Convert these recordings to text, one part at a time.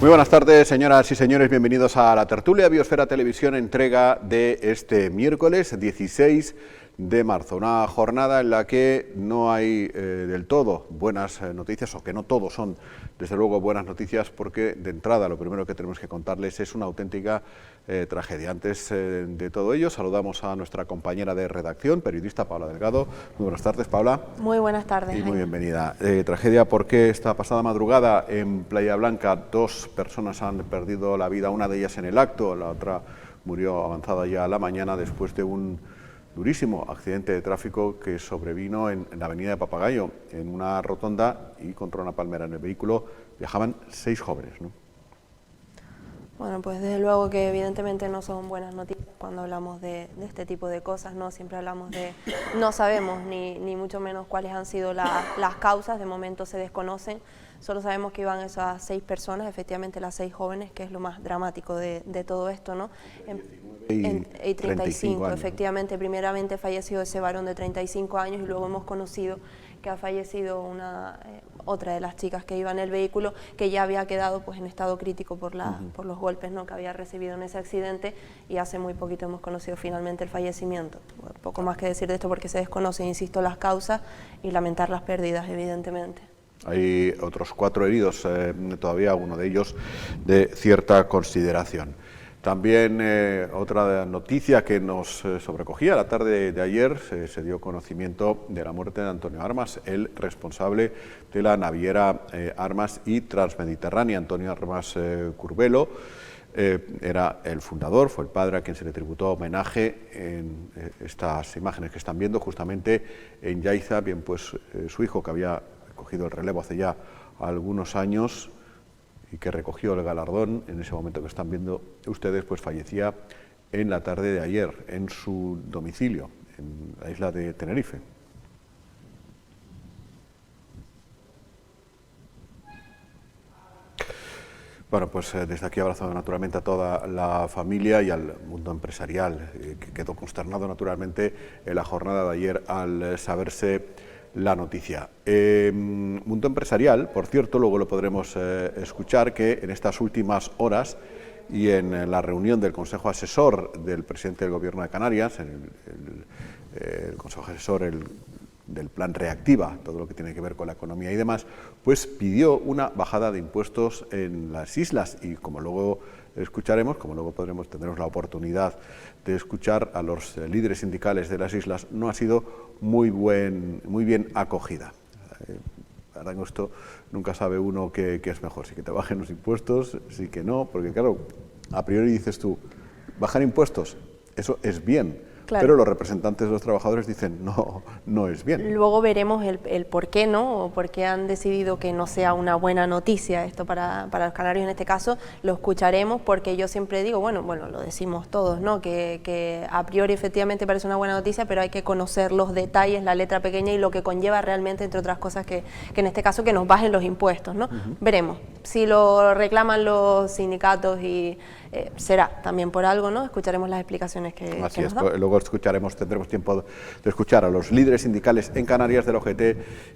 Muy buenas tardes, señoras y señores, bienvenidos a la tertulia Biosfera Televisión, entrega de este miércoles 16 de marzo, una jornada en la que no hay del todo buenas noticias, o que no todos son desde luego buenas noticias, porque de entrada lo primero que tenemos que contarles es una auténtica tragedia. Antes de todo ello, saludamos a nuestra compañera de redacción, periodista Paula Delgado. Muy buenas tardes, Paula. Muy buenas tardes. Y muy bienvenida. Tragedia porque esta pasada madrugada en Playa Blanca 2 personas han perdido la vida, una de ellas en el acto, la otra murió avanzada ya a la mañana después de un durísimo accidente de tráfico que sobrevino en la avenida de Papagayo, en una rotonda, y contra una palmera. En el vehículo viajaban 6 jóvenes, ¿no? Bueno, pues desde luego que evidentemente no son buenas noticias cuando hablamos de este tipo de cosas, ¿no? Siempre hablamos de, no sabemos ni mucho menos cuáles han sido las causas, de momento se desconocen, solo sabemos que iban esas 6 personas, efectivamente las 6 jóvenes, que es lo más dramático de todo esto, ¿no? Y 35 años. Efectivamente, primeramente falleció ese varón de 35 años y luego hemos conocido que ha fallecido otra de las chicas que iba en el vehículo, que ya había quedado pues en estado crítico por los golpes, ¿no?, que había recibido en ese accidente, y hace muy poquito hemos conocido finalmente el fallecimiento. Poco más que decir de esto porque se desconocen, insisto, las causas, y lamentar las pérdidas, evidentemente. Hay otros 4 heridos, todavía uno de ellos de cierta consideración. También otra noticia que nos sobrecogía la tarde de ayer, se dio conocimiento de la muerte de Antonio Armas, el responsable de la naviera Armas y Transmediterránea. Antonio Armas Curbelo era el fundador, fue el padre a quien se le tributó homenaje en estas imágenes que están viendo, justamente en Yaiza. Bien, pues su hijo, que había cogido el relevo hace ya algunos años y que recogió el galardón en ese momento que están viendo ustedes, pues fallecía en la tarde de ayer en su domicilio, en la isla de Tenerife. Bueno, pues desde aquí abrazo naturalmente a toda la familia y al mundo empresarial, que quedó consternado naturalmente en la jornada de ayer al saberse la noticia. Mundo empresarial, por cierto, luego lo podremos escuchar, que en estas últimas horas y en la reunión del Consejo Asesor del presidente del Gobierno de Canarias, el Consejo Asesor del Plan Reactiva, todo lo que tiene que ver con la economía y demás, pues pidió una bajada de impuestos en las islas, y como luego escucharemos, tendremos la oportunidad de escuchar a los líderes sindicales de las islas, no ha sido muy bien acogida. La verdad que esto nunca sabe uno qué es mejor, si que te bajen los impuestos, si que no, porque claro, a priori dices tú, bajar impuestos, eso es bien. Claro. Pero los representantes de los trabajadores dicen no es bien. Luego veremos el por qué, ¿no? O por qué han decidido que no sea una buena noticia esto para los canarios en este caso. Lo escucharemos, porque yo siempre digo, bueno, lo decimos todos, ¿no?, que a priori efectivamente parece una buena noticia, pero hay que conocer los detalles, la letra pequeña y lo que conlleva realmente, entre otras cosas, que en este caso que nos bajen los impuestos, ¿no? Veremos. Si lo reclaman los sindicatos y será también por algo, ¿no? Escucharemos las explicaciones que nos dan. Luego tendremos tiempo de escuchar a los líderes sindicales en Canarias del OGT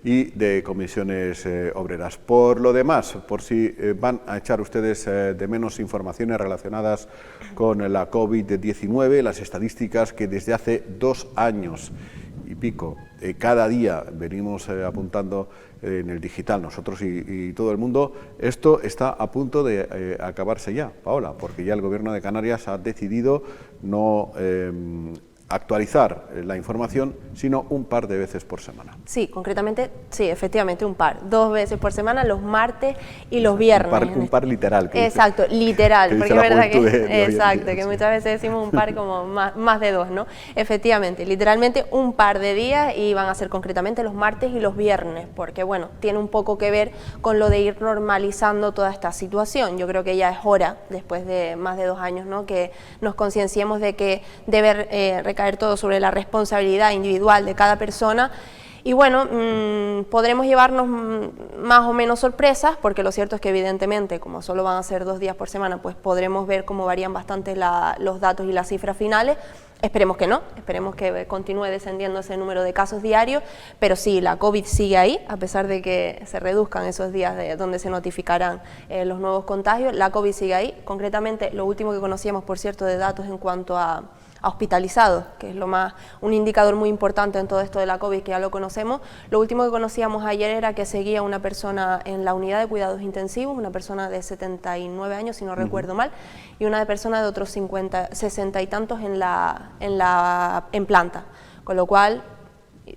y de comisiones obreras. Por lo demás, por si van a echar ustedes de menos informaciones relacionadas con la COVID-19, las estadísticas que desde hace 2 años y pico, cada día venimos apuntando en el digital, nosotros y todo el mundo, esto está a punto de acabarse ya, Paola, porque ya el Gobierno de Canarias ha decidido no actualizar la información, sino un par de veces por semana. Sí, concretamente, sí, efectivamente, un par. 2 veces por semana, los martes y los viernes. Un par literal. Exacto, literal, que porque es verdad que exacto, que muchas veces decimos un par como más de 2, ¿no? Efectivamente, literalmente un par de días, y van a ser concretamente los martes y los viernes, porque bueno, tiene un poco que ver con lo de ir normalizando toda esta situación. Yo creo que ya es hora, después de más de 2 años, ¿no?, que nos concienciemos de que debe recaer todo sobre la responsabilidad individual de cada persona. Y bueno, podremos llevarnos más o menos sorpresas, porque lo cierto es que evidentemente, como solo van a ser 2 días por semana, pues podremos ver cómo varían bastante los datos y las cifras finales, Esperemos que no, esperemos que continúe descendiendo ese número de casos diarios, pero sí, la COVID sigue ahí, a pesar de que se reduzcan esos días donde se notificarán los nuevos contagios, la COVID sigue ahí. Concretamente, lo último que conocíamos, por cierto, de datos en cuanto a hospitalizados, que es un indicador muy importante en todo esto de la COVID, que ya lo conocemos. Lo último que conocíamos ayer era que seguía una persona en la unidad de cuidados intensivos, una persona de 79 años, si no recuerdo mal, y una persona de otros 60 y tantos en planta, con lo cual,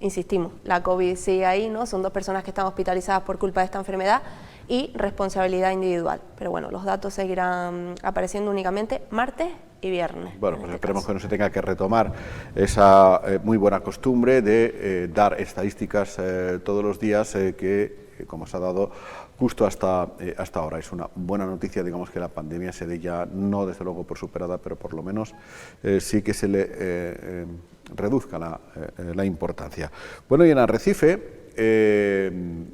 insistimos, la COVID sigue ahí, ¿no? Son 2 personas que están hospitalizadas por culpa de esta enfermedad y responsabilidad individual. Pero bueno, los datos seguirán apareciendo únicamente martes y viernes. Bueno, pues esperemos que no se tenga que retomar esa muy buena costumbre de dar estadísticas todos los días como se ha dado justo hasta ahora. Es una buena noticia, digamos, que la pandemia se dé ya, no desde luego por superada, pero por lo menos sí que se le reduzca la importancia. Bueno, y en Arrecife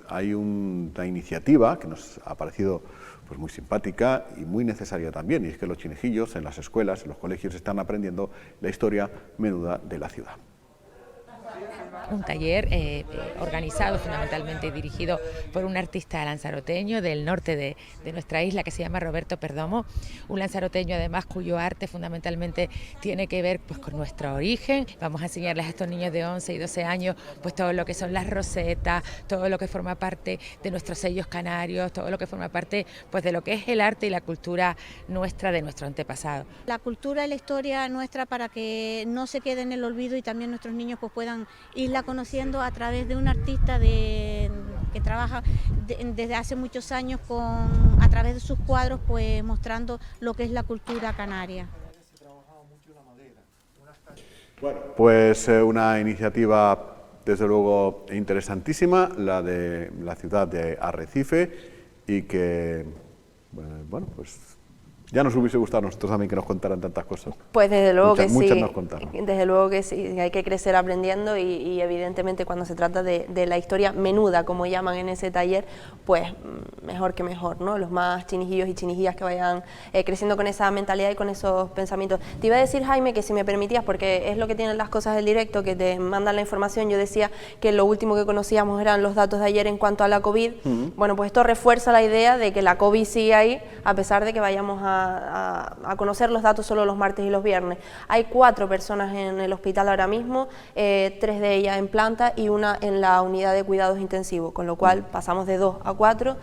hay una iniciativa que nos ha parecido pues muy simpática y muy necesaria también, y es que los chinejillos en las escuelas, en los colegios, están aprendiendo la historia menuda de la ciudad. Un taller organizado fundamentalmente y dirigido por un artista lanzaroteño del norte de nuestra isla que se llama Roberto Perdomo, un lanzaroteño además cuyo arte fundamentalmente tiene que ver pues con nuestro origen. Vamos a enseñarles a estos niños de 11 y 12 años pues todo lo que son las rosetas, todo lo que forma parte de nuestros sellos canarios, todo lo que forma parte pues de lo que es el arte y la cultura nuestra de nuestro antepasado. La cultura y la historia nuestra para que no se quede en el olvido y también nuestros niños pues puedan irla conociendo a través de un artista que trabaja desde hace muchos años a través de sus cuadros pues mostrando lo que es la cultura canaria. Bueno, pues una iniciativa desde luego interesantísima, la de la ciudad de Arrecife, y que, bueno, pues ya nos hubiese gustado a nosotros también que nos contaran tantas cosas. Pues desde luego que sí, muchas nos contaron. Desde luego que sí, hay que crecer aprendiendo y evidentemente cuando se trata de la historia menuda, como llaman en ese taller, pues mejor que mejor, ¿no? Los más chinijillos y chinijillas que vayan creciendo con esa mentalidad y con esos pensamientos. Te iba a decir, Jaime, que si me permitías, porque es lo que tienen las cosas del directo, que te mandan la información, yo decía que lo último que conocíamos eran los datos de ayer en cuanto a la COVID. Bueno, pues esto refuerza la idea de que la COVID sigue ahí, a pesar de que vayamos a conocer los datos solo los martes y los viernes. Hay 4 personas en el hospital ahora mismo, 3 de ellas en planta y una en la unidad de cuidados intensivos, con lo cual pasamos de 2 a 4,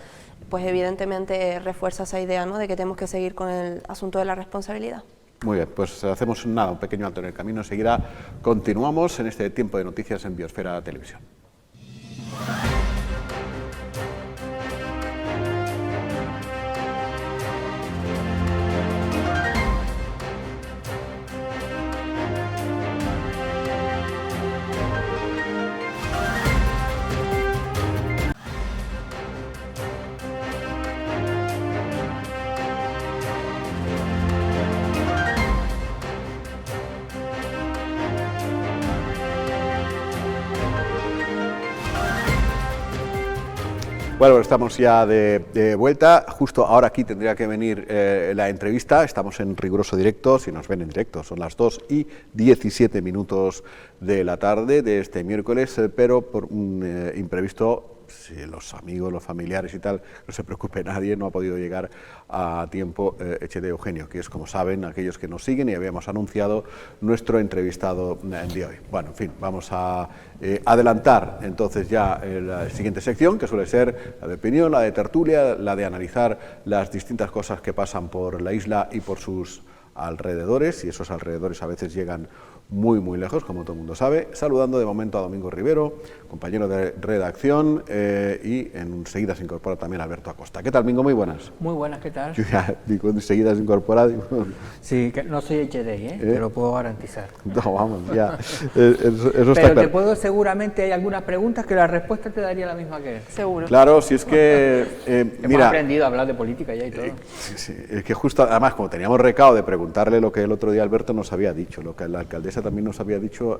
pues evidentemente refuerza esa idea, ¿no?, de que tenemos que seguir con el asunto de la responsabilidad. Muy bien, pues hacemos un pequeño alto en el camino, enseguida continuamos en este tiempo de noticias en Biosfera Televisión. Bueno, estamos ya de vuelta. Justo ahora aquí tendría que venir la entrevista. Estamos en riguroso directo, si nos ven en directo. Son las 2:17 de la tarde de este miércoles, pero por un imprevisto, si los amigos, los familiares y tal, no se preocupe nadie, no ha podido llegar a tiempo Echede Eugenio, que es, como saben, aquellos que nos siguen y habíamos anunciado nuestro entrevistado de hoy. Bueno, en fin, vamos a adelantar entonces ya la siguiente sección, que suele ser la de opinión, la de tertulia, la de analizar las distintas cosas que pasan por la isla y por sus alrededores, y esos alrededores a veces llegan muy lejos, como todo el mundo sabe. Saludando de momento a Domingo Rivero, compañero de redacción, y enseguida se incorpora también Alberto Acosta. ¿Qué tal, Domingo? Muy buenas. Muy buenas, ¿qué tal? Yo ya digo, enseguida se incorpora. Digo, sí, que no soy HD, te lo puedo garantizar. No, vamos, ya. Eso Pero está te puedo, seguramente hay algunas preguntas que la respuesta te daría la misma que él. Seguro. Claro, si es que... Hemos aprendido a hablar de política ya y todo. Sí, es que justo, además, como teníamos recado de preguntarle lo que el otro día Alberto nos había dicho, lo que la alcaldesa también nos había dicho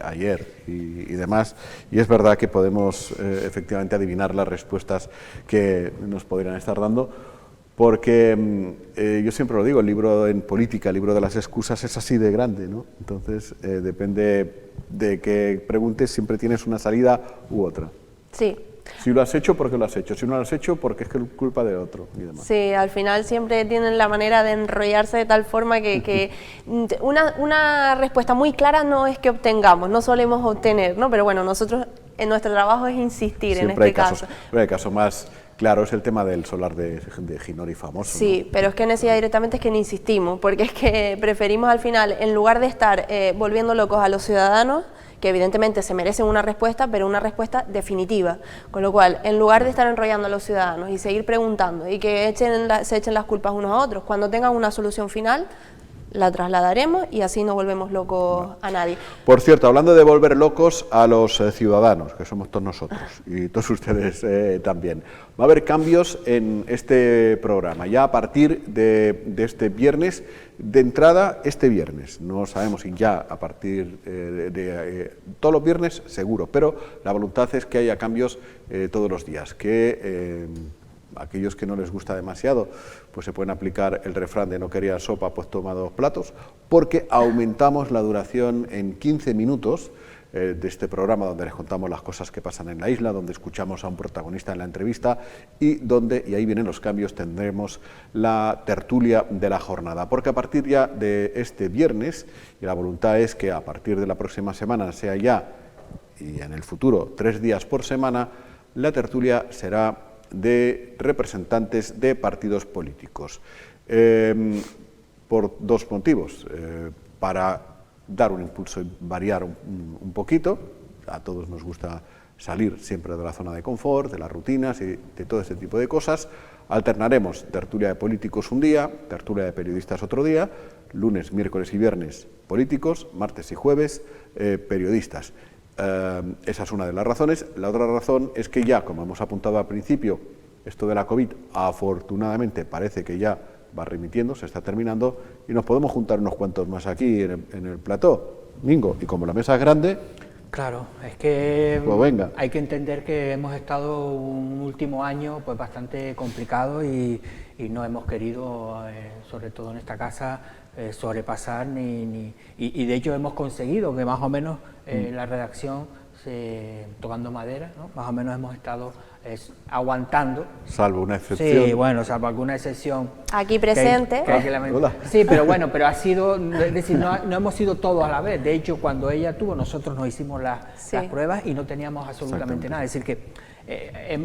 ayer y demás, y es verdad que podemos efectivamente adivinar las respuestas que nos podrían estar dando, porque yo siempre lo digo, el libro en política, el libro de las excusas es así de grande, ¿no? Entonces, depende de que preguntes, siempre tienes una salida u otra. Sí. Si lo has hecho, porque lo has hecho. Si no lo has hecho, porque es culpa de otro y demás. Sí, al final siempre tienen la manera de enrollarse de tal forma que una respuesta muy clara no es que obtengamos, no solemos obtener, ¿no? Pero bueno, nosotros en nuestro trabajo es insistir Siempre en este caso. Pero el caso más claro es el tema del solar de Ginori famoso. Sí, ¿no? pero es que en ese directamente es que no insistimos, porque es que preferimos al final, en lugar de estar volviendo locos a los ciudadanos, que evidentemente se merecen una respuesta, pero una respuesta definitiva. Con lo cual, en lugar de estar enrollando a los ciudadanos y seguir preguntando y que se echen las culpas unos a otros, cuando tengan una solución final, la trasladaremos y así no volvemos locos a nadie. Por cierto, hablando de volver locos a los ciudadanos, que somos todos nosotros y todos ustedes también, va a haber cambios en este programa, ya a partir de este viernes, de entrada este viernes, no sabemos si ya a partir de todos los viernes seguro, pero la voluntad es que haya cambios todos los días, que aquellos que no les gusta demasiado, pues se pueden aplicar el refrán de no quería sopa, pues toma 2 platos, porque aumentamos la duración en 15 minutos de este programa, donde les contamos las cosas que pasan en la isla, donde escuchamos a un protagonista en la entrevista y ahí vienen los cambios, tendremos la tertulia de la jornada, porque a partir ya de este viernes, y la voluntad es que a partir de la próxima semana sea ya, y en el futuro 3 días por semana, la tertulia será de representantes de partidos políticos, por 2 motivos, para dar un impulso y variar un poquito. A todos nos gusta salir siempre de la zona de confort, de las rutinas y de todo este tipo de cosas. Alternaremos tertulia de políticos un día, tertulia de periodistas otro día, lunes, miércoles y viernes políticos, martes y jueves periodistas. Esa es una de las razones. La otra razón es que ya, como hemos apuntado al principio, esto de la COVID afortunadamente parece que ya va remitiendo, se está terminando y nos podemos juntar unos cuantos más aquí en el plató, Mingo, y como la mesa es grande... Claro, es que pues venga. Hay que entender que hemos estado un último año pues bastante complicado y no hemos querido, sobre todo en esta casa, sobrepasar y de hecho hemos conseguido que más o menos la redacción, tocando madera, ¿no? Más o menos hemos estado aguantando. Salvo una excepción. Sí, bueno, salvo alguna excepción. Aquí presente. Hola. Sí, pero bueno, pero ha sido, es decir, no hemos sido todos a la vez. De hecho, cuando ella tuvo, nosotros nos hicimos las pruebas y no teníamos absolutamente nada. Es decir, que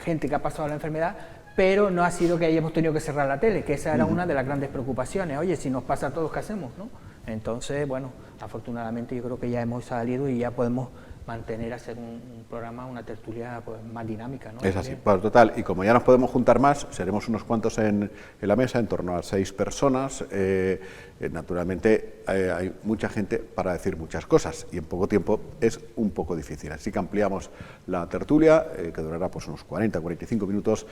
gente que ha pasado la enfermedad, pero no ha sido que hayamos tenido que cerrar la tele, que esa era una de las grandes preocupaciones. Oye, si nos pasa a todos, ¿qué hacemos, no? Entonces, bueno, afortunadamente yo creo que ya hemos salido y ya podemos mantener, hacer un programa, una tertulia pues, más dinámica, ¿no? Es así, pues, total, y como ya nos podemos juntar más, seremos unos cuantos en la mesa, en torno a 6 personas, naturalmente hay mucha gente para decir muchas cosas y en poco tiempo es un poco difícil, así que ampliamos la tertulia, que durará pues unos 40-45 minutos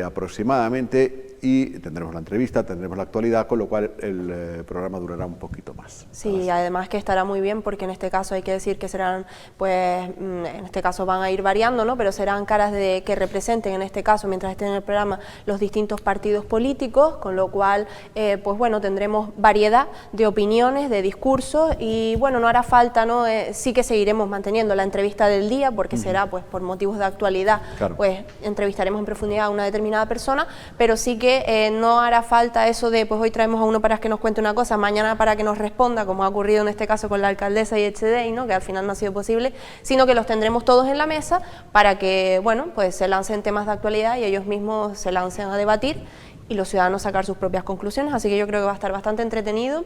aproximadamente y tendremos la entrevista, tendremos la actualidad, con lo cual el programa durará un poquito más. Sí, además que estará muy bien porque en este caso hay que decir que serán, pues en este caso van a ir variando, ¿no? Pero serán caras que representen en este caso, mientras estén en el programa, los distintos partidos políticos, con lo cual, pues bueno, tendremos variedad de opiniones, de discursos y bueno, no hará falta, ¿no? Sí que seguiremos manteniendo la entrevista del día porque será, pues por motivos de actualidad, claro, pues entrevistaremos en profundidad a una determinada persona, pero sí que no hará falta eso de, pues hoy traemos a uno para que nos cuente una cosa, mañana para que nos responda, como ha ocurrido en este caso con la alcaldesa y HDI, ¿no? Que al final no ha sido posible, sino que los tendremos todos en la mesa para que, bueno, pues se lancen temas de actualidad y ellos mismos se lancen a debatir y los ciudadanos sacar sus propias conclusiones, así que yo creo que va a estar bastante entretenido.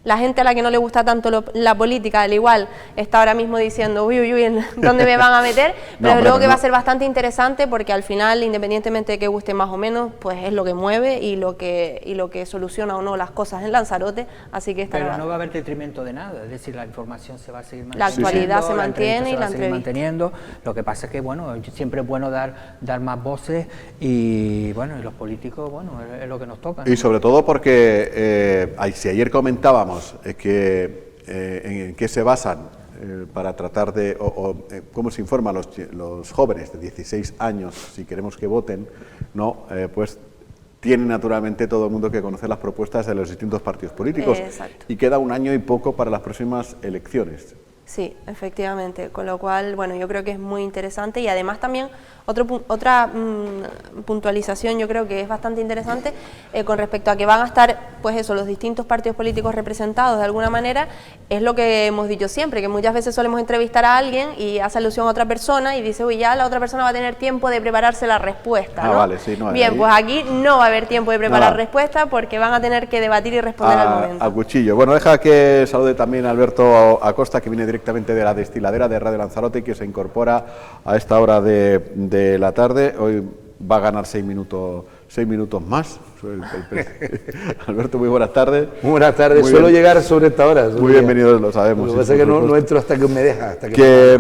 La gente a la que no le gusta tanto la política, al igual, está ahora mismo diciendo, uy, uy, uy, ¿dónde me van a meter? Pero luego que va a ser bastante interesante porque al final, independientemente de que guste más o menos, pues es lo que mueve y lo que soluciona o no las cosas en Lanzarote, así que estará... Pero no va a haber detrimento de nada, es decir, la información se va a seguir manteniendo. La actualidad se mantiene y la entrevista. Manteniendo. Lo que pasa es que, bueno, siempre es bueno dar más voces y, bueno, y los políticos, bueno, es lo que nos toca, ¿no? Y sobre todo porque, si ayer comentábamos en qué se basan para tratar de, cómo se informan los jóvenes de 16 años si queremos que voten, no, pues tiene naturalmente todo el mundo que conocer las propuestas de los distintos partidos políticos. Exacto. Y queda un año y poco para las próximas elecciones. Sí, efectivamente, con lo cual, bueno, yo creo que es muy interesante y además también otra puntualización yo creo que es bastante interesante con respecto a que van a estar, pues eso, los distintos partidos políticos representados de alguna manera, es lo que hemos dicho siempre, que muchas veces solemos entrevistar a alguien y hace alusión a otra persona y dice, uy, ya la otra persona va a tener tiempo de prepararse la respuesta, ¿no? Vale, sí, no, bien, ahí... pues aquí no va a haber tiempo de preparar respuesta porque van a tener que debatir y responder al momento. A cuchillo. Bueno, deja que salude también a Alberto Acosta, que viene directamente de la destiladera de Radio Lanzarote y que se incorpora a esta hora de la tarde. Hoy va a ganar 6 minutos más. Alberto, muy buenas tardes. Muy buenas tardes, suelo llegar sobre esta hora. Muy bienvenidos, lo sabemos. Lo que pasa es que no entro hasta que me deja. Hasta que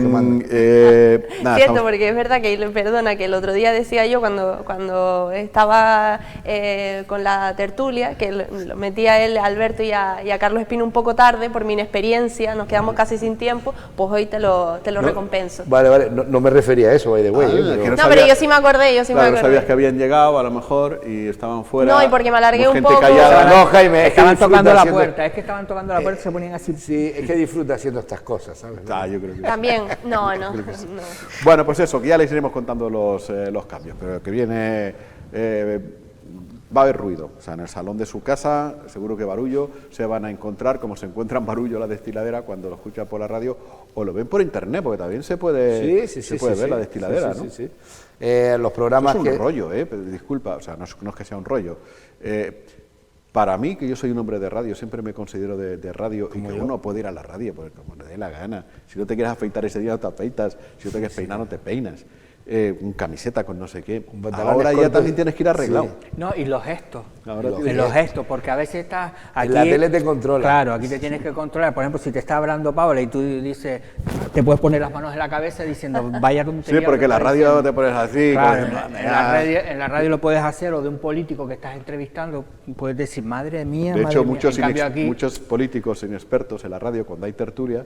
nada, cierto, porque es verdad que, perdona, que el otro día decía yo cuando estaba con la tertulia, que lo metía a él, a Alberto y a Carlos Espino un poco tarde, por mi inexperiencia, nos quedamos casi sin tiempo, pues hoy te lo recompenso. Vale, no me refería a eso, by the way. Pero yo sí me acordé, No sabías que habían llegado, a lo mejor, y estaban fuera. No, y porque me alargué un poco. Callada. No, Jaime, estaban tocando la puerta, es que estaban tocando la puerta y se ponían así. Sí, es que disfruta haciendo estas cosas, ¿sabes? Yo creo que también, no. Bueno, pues eso, que ya les iremos contando los cambios, pero que viene... va a haber ruido, o sea, en el salón de su casa, seguro que barullo, se van a encontrar, como se encuentran barullo la destiladera cuando lo escuchan por la radio o lo ven por internet, porque también se puede, ver la destiladera, ¿no? Sí. Los programas es un rollo, disculpa, o sea, no es que sea un rollo. Para mí, que yo soy un hombre de radio, siempre me considero de radio, y que uno puede ir a la radio, porque como le dé la gana. Si no te quieres afeitar ese día, no te afeitas. Si no te quieres peinar, no te peinas. Un camiseta con no sé qué. Ahora ya también tienes que ir arreglado. Sí. No, y los gestos. Los gestos, porque a veces estás aquí... En la tele te controla. Claro, aquí te tienes que controlar. Por ejemplo, si te está hablando Paola y tú dices, te puedes poner las manos en la cabeza diciendo, vaya tontería. Sí, porque en la radio te pones así. Claro, en la radio lo puedes hacer, o de un político que estás entrevistando, puedes decir, madre mía, de hecho, mía. muchos políticos inexpertos en la radio, cuando hay tertulia...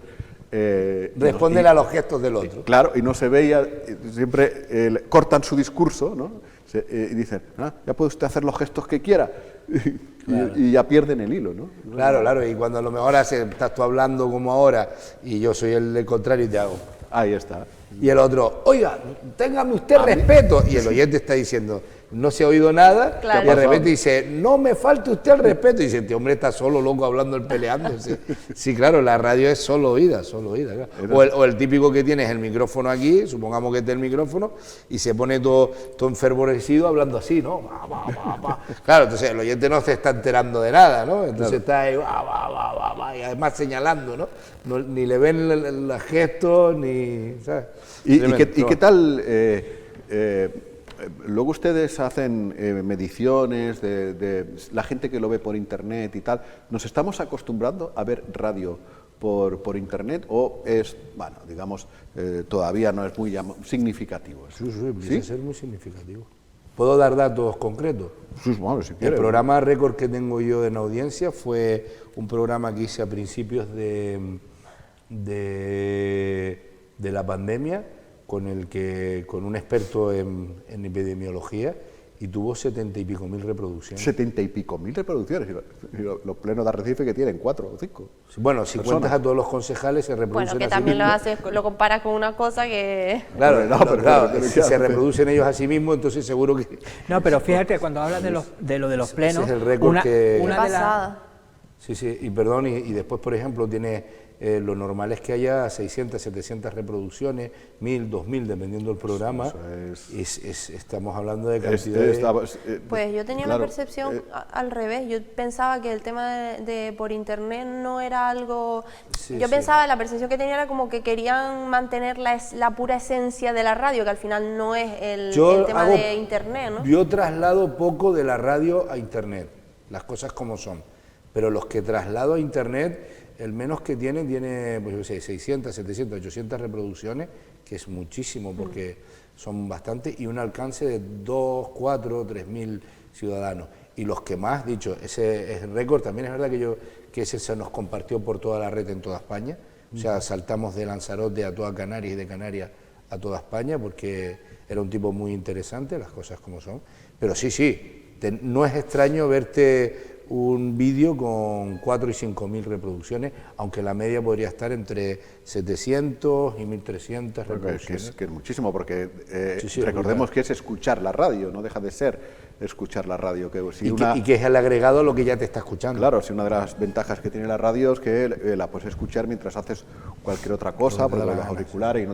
responden a los gestos del otro. Claro, y no se veía, siempre cortan su discurso, ¿no? Y dicen, ya puede usted hacer los gestos que quiera, y ya pierden el hilo, ¿no? Claro, y cuando a lo mejor estás tú hablando como ahora, y yo soy el contrario y te hago. Ahí está. Y el otro, oiga, téngame usted respeto, y el oyente está diciendo... No se ha oído nada, claro. Y de repente dice, no me falte usted el respeto. Y dice, este hombre está solo, loco, hablando, peleándose. Sí, claro, la radio es solo oída, claro. O el típico que tienes el micrófono aquí, supongamos que es el micrófono, y se pone todo enfervorecido hablando así, ¿no? Claro, entonces el oyente no se está enterando de nada, ¿no? Entonces está ahí, y además señalando, ¿no? Ni le ven los gestos, ni... ¿sabes? ¿Y qué tal...? Luego ustedes hacen mediciones de la gente que lo ve por internet y tal. ¿Nos estamos acostumbrando a ver radio por internet o es, bueno, digamos, todavía no es muy significativo? Sí, empieza a ser muy significativo. ¿Puedo dar datos concretos? Sí, bueno, si quieres. El programa récord que tengo yo en audiencia fue un programa que hice a principios de la pandemia, con un experto en epidemiología, y tuvo 70 y pico mil reproducciones. 70 y pico mil reproducciones, y los plenos de Arrecife que tienen 4 o 5. Bueno, si cuentas a todos los concejales se reproducen. Bueno, que también lo comparas con una cosa que... Claro, si se reproducen ellos a sí mismos, entonces seguro que... No, pero fíjate, cuando hablas de los plenos... Ese es el récord que... Una pasada. Sí, y perdón, y después, por ejemplo, tiene... lo normal es que haya 600, 700 reproducciones, 1000, 2000, dependiendo del programa. Estamos hablando de cantidades... Pues yo tenía la percepción al revés. Yo pensaba que el tema de por internet no era algo... pensaba, la percepción que tenía era como que querían mantener la pura esencia de la radio, que al final no es el tema de internet, ¿no? Yo traslado poco de la radio a internet, las cosas como son. Pero los que traslado a internet... El menos que tiene pues yo sé, 600, 700, 800 reproducciones, que es muchísimo porque son bastantes, y un alcance de 2, 4, 3.000 ciudadanos. Y los que más, dicho, ese es el récord, también es verdad que ese se nos compartió por toda la red en toda España, o sea, saltamos de Lanzarote a toda Canarias y de Canarias a toda España, porque era un tipo muy interesante, las cosas como son, pero sí, no es extraño verte un vídeo con 4 y 5.000 reproducciones, aunque la media podría estar entre 700 y 1.300 reproducciones. Que es muchísimo, porque Sí, recordemos que es escuchar la radio, no deja de ser escuchar la radio. Y que es el agregado a lo que ya te está escuchando. Claro, si una de las ventajas que tiene la radio es que la puedes escuchar mientras haces cualquier otra cosa, porque los auriculares y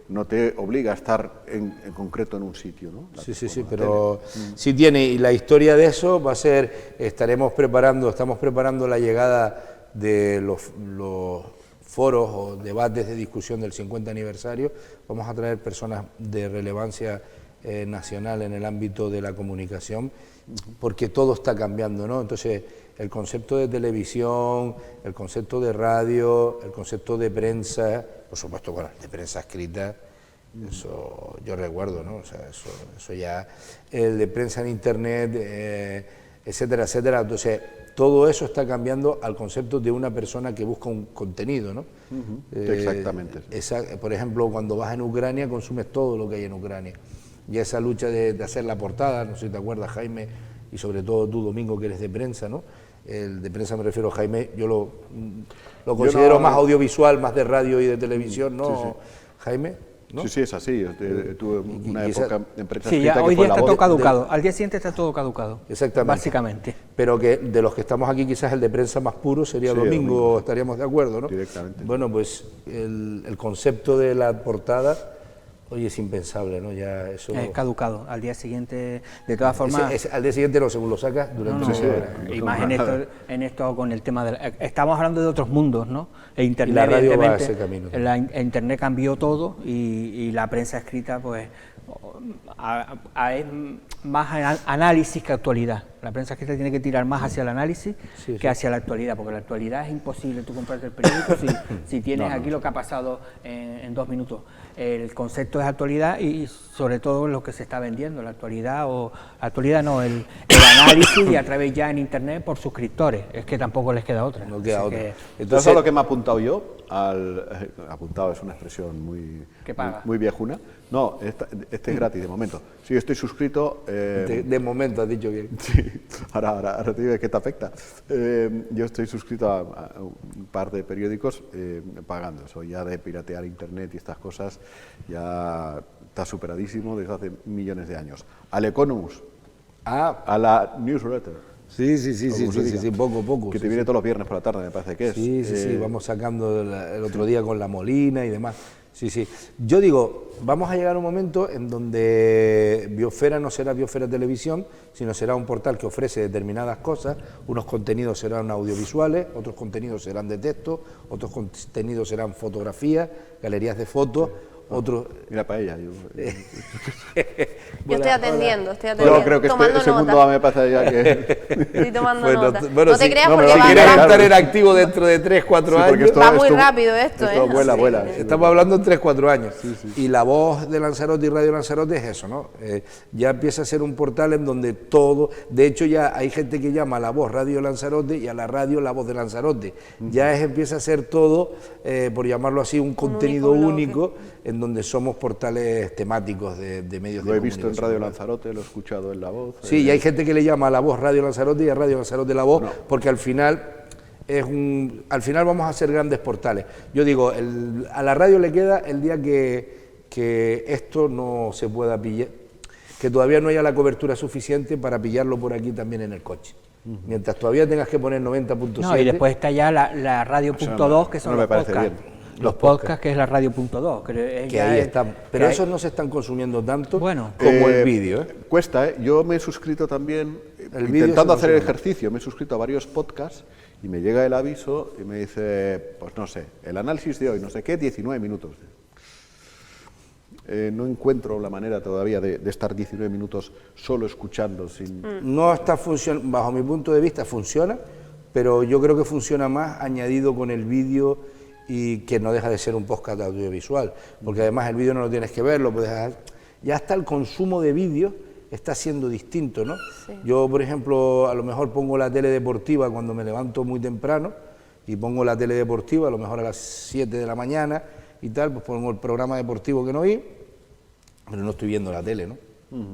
no te obliga a estar en concreto en un sitio, ¿no? Sí, pero sí tiene, y la historia de eso va a ser, estamos preparando la llegada de los foros o debates de discusión del 50 aniversario, vamos a traer personas de relevancia nacional en el ámbito de la comunicación, porque todo está cambiando, ¿no? Entonces, el concepto de televisión, el concepto de radio, el concepto de prensa, por supuesto, bueno, de prensa escrita, eso yo recuerdo, ¿no? O sea, eso ya, el de prensa en internet, etcétera, etcétera. Entonces, todo eso está cambiando al concepto de una persona que busca un contenido, ¿no? Exactamente. Por ejemplo, cuando vas en Ucrania, consumes todo lo que hay en Ucrania. Y esa lucha de hacer la portada, no sé si te acuerdas, Jaime, y sobre todo tú, Domingo, que eres de prensa, ¿no? El de prensa me refiero a Jaime, yo lo considero más audiovisual, más de radio y de televisión, ¿no, sí. Jaime? ¿No? Sí, es así. Tuve una época en prensa escrita que hoy día está todo caducado. Al día siguiente está todo caducado. Exactamente. Básicamente. Pero que de los que estamos aquí, quizás el de prensa más puro sería Domingo, estaríamos de acuerdo, ¿no? Directamente. Bueno, pues el concepto de la portada hoy es impensable, ¿no? Ya eso... Es caducado. Al día siguiente, de todas formas... al día siguiente no, según lo sacas, durante y más en esto con el tema de... Estamos hablando de otros mundos, ¿no? Internet, y la radio va a ese camino. Internet cambió todo y la prensa escrita, pues, es más análisis que actualidad. La prensa escrita tiene que tirar más hacia el análisis que hacia la actualidad, porque la actualidad es imposible tú comprarte el periódico si tienes aquí lo que ha pasado en 2 minutos. El concepto es actualidad y sobre todo lo que se está vendiendo, la actualidad el análisis y a través ya en internet por suscriptores, es que tampoco les queda otra. No queda otra. Entonces, lo que me he apuntado yo, apuntado es una expresión muy viejuna, no, este es gratis de momento. Sí, yo estoy suscrito... de momento has dicho bien. Sí, ahora te digo qué te afecta. Yo estoy suscrito a un par de periódicos pagando, eso ya de piratear internet y estas cosas ya está superadísimo desde hace millones de años. Al Economist, a la newsletter. Sí, poco. Que te viene todos los viernes por la tarde, me parece que es. Sí, vamos sacando el otro día con La Molina y demás. Sí. Yo digo, vamos a llegar a un momento en donde Biosfera no será Biosfera Televisión, sino será un portal que ofrece determinadas cosas, unos contenidos serán audiovisuales, otros contenidos serán de texto, otros contenidos serán fotografías, galerías de fotos, otros... Mira para ella. Yo estoy atendiendo. Yo creo que este segundo me pasa ya que... Estoy tomando nota. No te creas porque si quieres estar en activo dentro de 3-4 años... Va muy rápido esto, ¿eh? Vuela. Estamos hablando en 3-4 años. Y la voz de Lanzarote y Radio Lanzarote es eso, ¿no? Ya empieza a ser un portal en donde todo... De hecho, ya hay gente que llama a la voz Radio Lanzarote y a la radio La Voz de Lanzarote. Ya empieza a ser todo, por llamarlo así, un contenido único en donde somos portales temáticos de medios de comunicación. Lo he visto en Radio Lanzarote, lo he escuchado en La Voz. Sí, y hay gente que le llama a La Voz Radio Lanzarote y a Radio Lanzarote La Voz, porque al final vamos a ser grandes portales. Yo digo, a la radio le queda el día que esto no se pueda pillar, que todavía no haya la cobertura suficiente para pillarlo por aquí también en el coche. Mientras todavía tengas que poner 90.7... No, y después está ya la radio.2, que son los podcasts. Los podcasts, que es la radio.2. Que ahí están. Pero esos no se están consumiendo tanto como el vídeo. Cuesta, ¿eh? Yo me he suscrito también, intentando hacer el ejercicio, me he suscrito a varios podcasts y me llega el aviso y me dice, pues no sé, el análisis de hoy, no sé qué, 19 minutos. No encuentro la manera todavía de estar 19 minutos solo escuchando. No está funcionando, bajo mi punto de vista funciona, pero yo creo que funciona más añadido con el vídeo y que no deja de ser un podcast audiovisual, porque además el vídeo no lo tienes que ver, lo puedes dejar. Ya hasta el consumo de vídeo está siendo distinto, ¿no? Sí. Yo, por ejemplo, a lo mejor pongo la tele deportiva cuando me levanto muy temprano y pongo la tele deportiva, a lo mejor a las 7 de la mañana y tal, pues pongo el programa deportivo que no oí, pero no estoy viendo la tele, ¿no?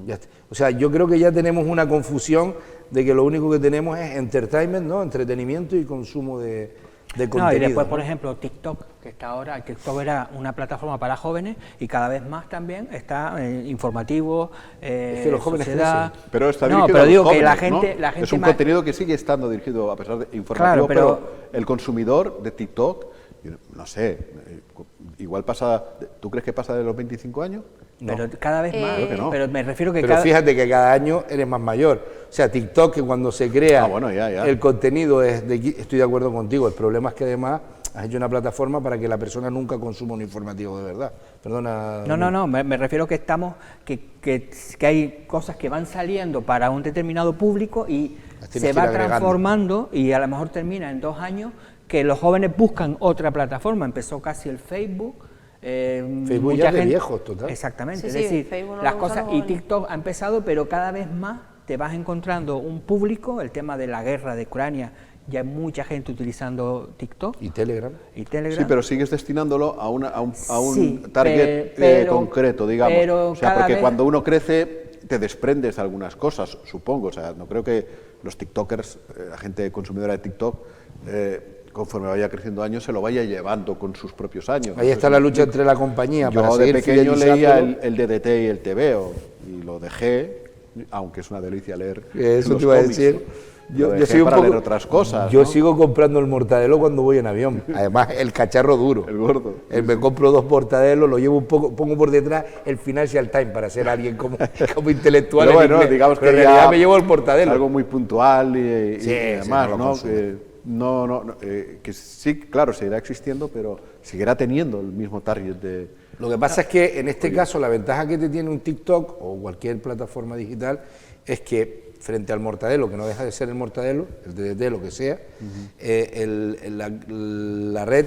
Ya está. O sea, yo creo que ya tenemos una confusión de que lo único que tenemos es entertainment, ¿no? Entretenimiento y consumo de contenido. No, y después, por ejemplo, TikTok, que está ahora, TikTok era una plataforma para jóvenes y cada vez más también está informativo, es que los jóvenes sociedad. crecen. Pero está no, dirigido pero a los digo jóvenes, que la ¿no? gente, la gente es un más... contenido que sigue estando dirigido, a pesar de informativo, Claro, pero el consumidor de TikTok, no sé, igual pasa, ¿tú crees que pasa de los 25 años? Pero cada vez más, Creo que no. pero me refiero que Pero cada... fíjate que cada año eres más mayor. O sea, TikTok, que cuando se crea ya. el contenido es estoy de acuerdo contigo, el problema es que además has hecho una plataforma para que la persona nunca consuma un informativo de verdad. Perdona. No, me refiero que estamos, que hay cosas que van saliendo para un determinado público y se va transformando y a lo mejor termina en 2 años que los jóvenes buscan otra plataforma. Empezó casi el Facebook. Facebook ya es de viejos, total. Exactamente, Sí, es decir, Facebook no las lo cosas, usan los y jóvenes. TikTok ha empezado, pero cada vez más te vas encontrando un público, el tema de la guerra de Ucrania, ya hay mucha gente utilizando TikTok Y Telegram. y Telegram. Sí, pero sigues destinándolo a un Sí, target pero- concreto, digamos. pero O sea, cada porque vez- cuando uno crece te desprendes de algunas cosas, supongo. O sea, no creo que los TikTokers, la gente consumidora de TikTok, conforme vaya creciendo años, se lo vaya llevando con sus propios años. Ahí está la lucha entre la compañía para Yo de seguir pequeño leía fidelizándolo. el DDT y el TVO y lo dejé, aunque es una delicia leer. Eso los te iba a cómics, decir. ¿no? Yo Lo dejé sigo un para poco- leer otras cosas. Yo ¿no? sigo comprando el mortadelo cuando voy en avión. Además, el cacharro duro. El gordo. Me compro 2 mortadelos, lo llevo un poco, pongo por detrás el Financial Times para ser alguien como intelectual. Pero en bueno, inglés. digamos Pero que en ya realidad me llevo el mortadelo. algo muy puntual y Sí, demás, no lo ¿no? consumo. Que sí, claro, seguirá existiendo, pero seguirá teniendo el mismo target de... Lo que pasa es que en este caso la ventaja que te tiene un TikTok o cualquier plataforma digital es que frente al mortadelo, que no deja de ser el mortadelo, el DDT, lo que sea, la red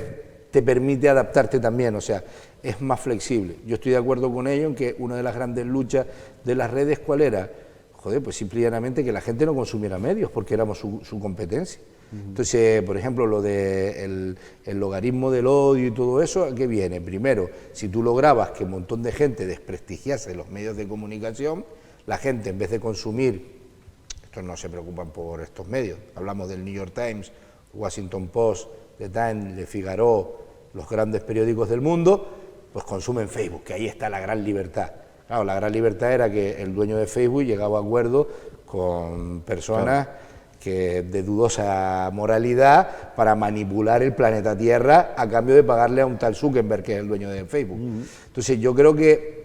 te permite adaptarte también, o sea, es más flexible. Yo estoy de acuerdo con ello en que una de las grandes luchas de las redes, ¿cuál era? Joder, pues simple y llanamente que la gente no consumiera medios, porque éramos su competencia. Entonces, por ejemplo, lo de el logaritmo del odio y todo eso, ¿a qué viene? Primero, si tú lograbas que un montón de gente desprestigiase los medios de comunicación, la gente en vez de consumir, estos no se preocupan por estos medios, hablamos del New York Times, Washington Post, The Times, Le Figaro, los grandes periódicos del mundo, pues consumen Facebook, que ahí está la gran libertad. Claro, la gran libertad era que el dueño de Facebook llegaba a acuerdos con personas que de dudosa moralidad para manipular el planeta Tierra a cambio de pagarle a un tal Zuckerberg, que es el dueño de Facebook. Entonces yo creo que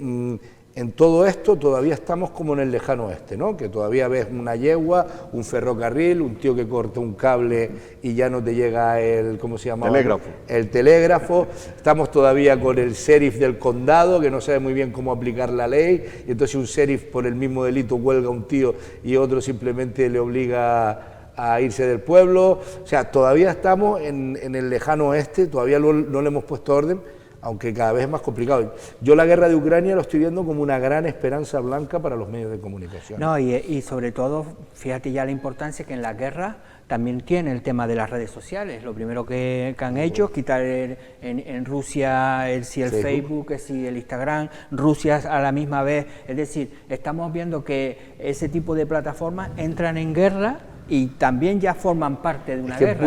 en todo esto todavía estamos como en el lejano oeste, ¿no? Que todavía ves una yegua, un ferrocarril, un tío que corta un cable y ya no te llega el, ¿cómo se llama? Telégrafo. El telégrafo. Estamos todavía con el sheriff del condado, que no sabe muy bien cómo aplicar la ley, y entonces un sheriff por el mismo delito huelga a un tío y otro simplemente le obliga a irse del pueblo. O sea, todavía estamos en el lejano oeste, todavía no le hemos puesto orden, aunque cada vez es más complicado. Yo la guerra de Ucrania lo estoy viendo como una gran esperanza blanca para los medios de comunicación. No, y sobre todo, fíjate ya la importancia que en la guerra también tiene el tema de las redes sociales. Lo primero que han hecho es quitar en Rusia si el Facebook, si el Instagram, Rusia a la misma vez. Es decir, estamos viendo que ese tipo de plataformas entran en guerra y también ya forman parte de una Es que guerra.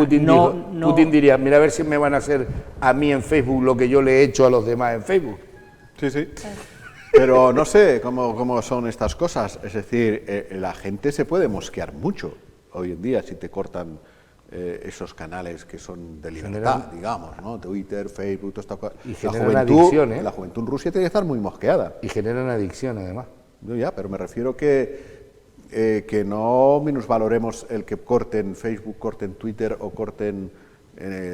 Putin diría, mira a ver si me van a hacer a mí en Facebook lo que yo le he hecho a los demás en Facebook. Sí, sí. Pero no sé cómo son estas cosas. Es decir, la gente se puede mosquear mucho hoy en día si te cortan esos canales que son de libertad, digamos, ¿no? Twitter, Facebook, toda esta cosa. Y generan adicción, ¿eh? La juventud en Rusia tiene que estar muy mosqueada. Y generan adicción, además. No, ya, pero me refiero que no minusvaloremos el que corten Facebook, corten Twitter o corten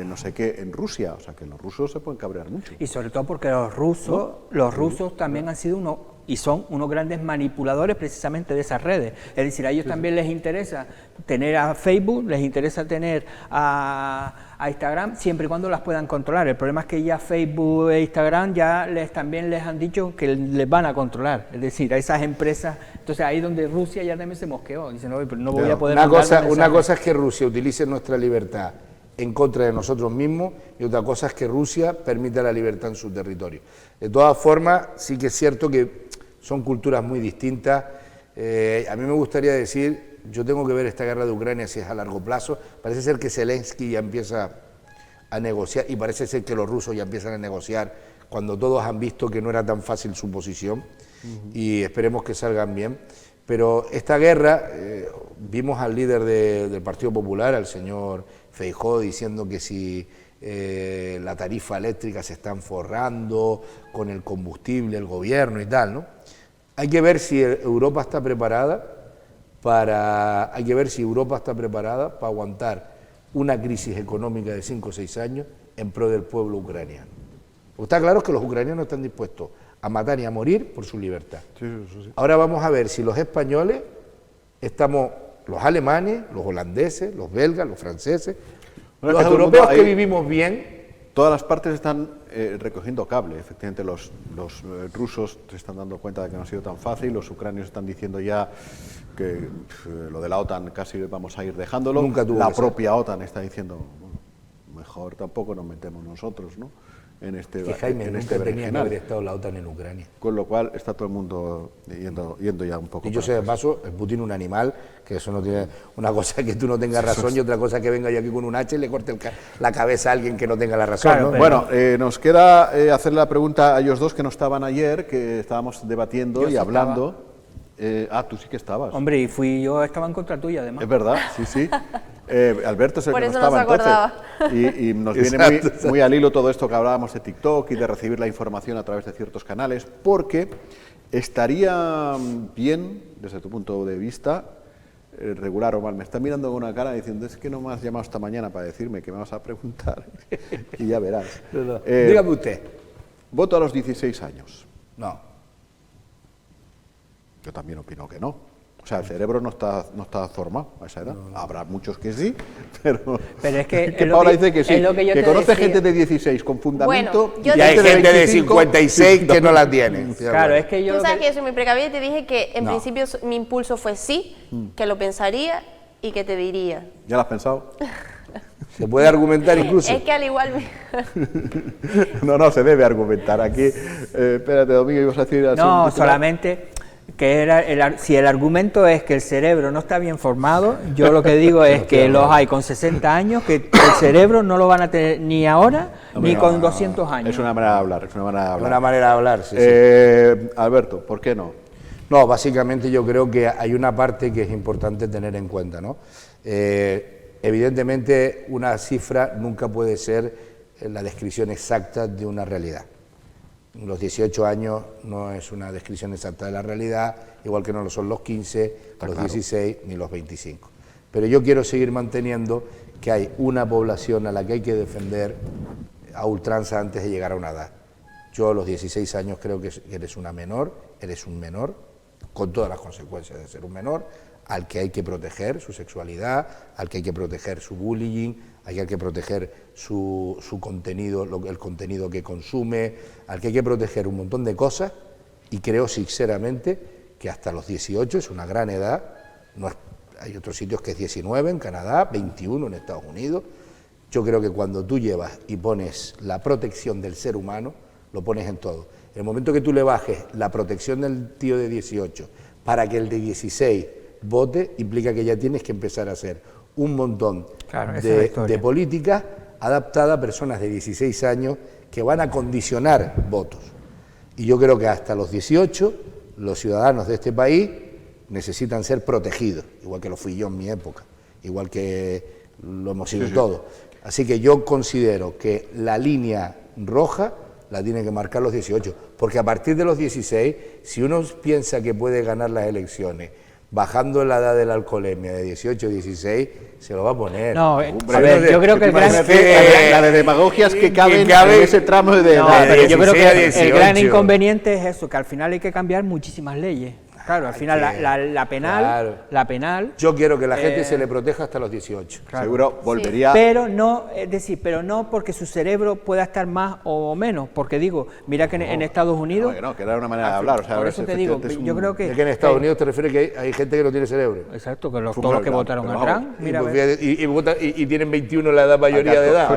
no sé qué en Rusia. O sea, que los rusos se pueden cabrear mucho. Y sobre todo porque los rusos también han sido son unos grandes manipuladores precisamente de esas redes. Es decir, a ellos también les interesa tener a Facebook, les interesa tener a Instagram, siempre y cuando las puedan controlar. El problema es que ya Facebook e Instagram ya también les han dicho que les van a controlar. Es decir, a esas empresas. Entonces ahí donde Rusia ya también se mosqueó. Dicen, no, pero no voy a poder una cosa es que Rusia utilice nuestra libertad en contra de nosotros mismos y otra cosa es que Rusia permita la libertad en su territorio. De todas formas, sí que es cierto que son culturas muy distintas. A mí me gustaría decir, yo tengo que ver esta guerra de Ucrania si es a largo plazo. Parece ser que Zelensky ya empieza a negociar y parece ser que los rusos ya empiezan a negociar cuando todos han visto que no era tan fácil su posición y esperemos que salgan bien. Pero esta guerra, vimos al líder del Partido Popular, al señor Feijóo, diciendo que si la tarifa eléctrica se están forrando con el combustible, el gobierno y tal, ¿no? Hay que ver si Europa está preparada para aguantar una crisis económica de 5 o 6 años en pro del pueblo ucraniano. Porque está claro que los ucranianos están dispuestos a matar y a morir por su libertad. Sí, eso sí. Ahora vamos a ver si los españoles estamos, los alemanes, los holandeses, los belgas, los franceses, los europeos que vivimos bien. Todas las partes están recogiendo cable, efectivamente los rusos se están dando cuenta de que no ha sido tan fácil, los ucranios están diciendo ya que lo de la OTAN casi vamos a ir dejándolo, la propia OTAN está diciendo, bueno, mejor tampoco nos metemos nosotros, ¿no? En este, que Jaime en nunca este tenía que haber estado la OTAN en Ucrania. Con lo cual está todo el mundo yendo ya un poco. Y yo sé de paso, el Putin un animal, que eso no tiene una cosa que tú no tengas razón y otra cosa que venga yo aquí con un hacha y le corte la cabeza a alguien que no tenga la razón. Claro, ¿no? Bueno, nos queda hacerle la pregunta a ellos dos que no estaban ayer, que estábamos debatiendo y hablando. Tú sí que estabas. Hombre, y yo estaba en contra tuya, además. Es verdad, sí. Alberto es el por que no eso estaba no se acordaba. Entonces. Y nos viene muy al hilo todo esto que hablábamos de TikTok y de recibir la información a través de ciertos canales, porque estaría bien, desde tu punto de vista, regular o mal. Me está mirando con una cara diciendo, es que no me has llamado esta mañana para decirme que me vas a preguntar. Y ya verás. Dígame usted. Voto a los 16 años. No. Yo también opino que no. O sea, el cerebro no está formado a esa edad. No. Habrá muchos que sí, pero es que Paula dice que sí, es lo que conoce gente de 16 con fundamento, bueno, y hay gente de 56 que no la tiene. Claro, es que yo... Tú sabes que yo soy muy precavida y te dije que en principio mi impulso fue sí, que lo pensaría y que te diría. ¿Ya lo has pensado? ¿Se puede argumentar incluso? Es que al igual... No, se debe argumentar. Aquí, espérate, Domingo, ibas a decir... No, solamente... que si el argumento es que el cerebro no está bien formado, yo lo que digo es que los hay con 60 años, que el cerebro no lo van a tener ni ahora ni con 200 años. Es una manera de hablar, Una manera de hablar, sí. Alberto, ¿por qué no? No, básicamente yo creo que hay una parte que es importante tener en cuenta, ¿no? Evidentemente una cifra nunca puede ser la descripción exacta de una realidad. Los 18 años no es una descripción exacta de la realidad, igual que no lo son los 15, los 16 ni los 25. Pero yo quiero seguir manteniendo que hay una población a la que hay que defender a ultranza antes de llegar a una edad. Yo a los 16 años creo que eres un menor, con todas las consecuencias de ser un menor, al que hay que proteger su sexualidad, al que hay que proteger su bullying, hay que proteger su contenido, el contenido que consume, al que hay que proteger un montón de cosas, y creo sinceramente que hasta los 18 es una gran edad. Hay otros sitios que es 19 en Canadá, 21 en Estados Unidos. Yo creo que cuando tú llevas y pones la protección del ser humano, lo pones en todo. En el momento que tú le bajes la protección del tío de 18 para que el de 16 vote, implica que ya tienes que empezar a hacer un montón de políticas adaptadas a personas de 16 años que van a condicionar votos. Y yo creo que hasta los 18 los ciudadanos de este país necesitan ser protegidos, igual que lo fui yo en mi época, igual que lo hemos sido todos. Así que yo considero que la línea roja la tienen que marcar los 18, porque a partir de los 16, si uno piensa que puede ganar las elecciones bajando la edad de la alcoholemia de 18 a 16, se lo va a poner. No, a ver, yo creo que la de demagogias que caben en ese tramo de edad. No, pero yo creo que el gran inconveniente es eso, que al final hay que cambiar muchísimas leyes. Claro, al final la penal... Yo quiero que la gente se le proteja hasta los 18. Claro. Seguro volvería... Pero no porque su cerebro pueda estar más o menos, porque digo, mira que en Estados Unidos... No, que era una manera de hablar. O sea, por eso te digo, yo creo que... Es que en Estados Unidos te refieres que hay gente que no tiene cerebro. Exacto, que todos los que votaron a Trump... Y tienen 21 la edad mayoría de edad.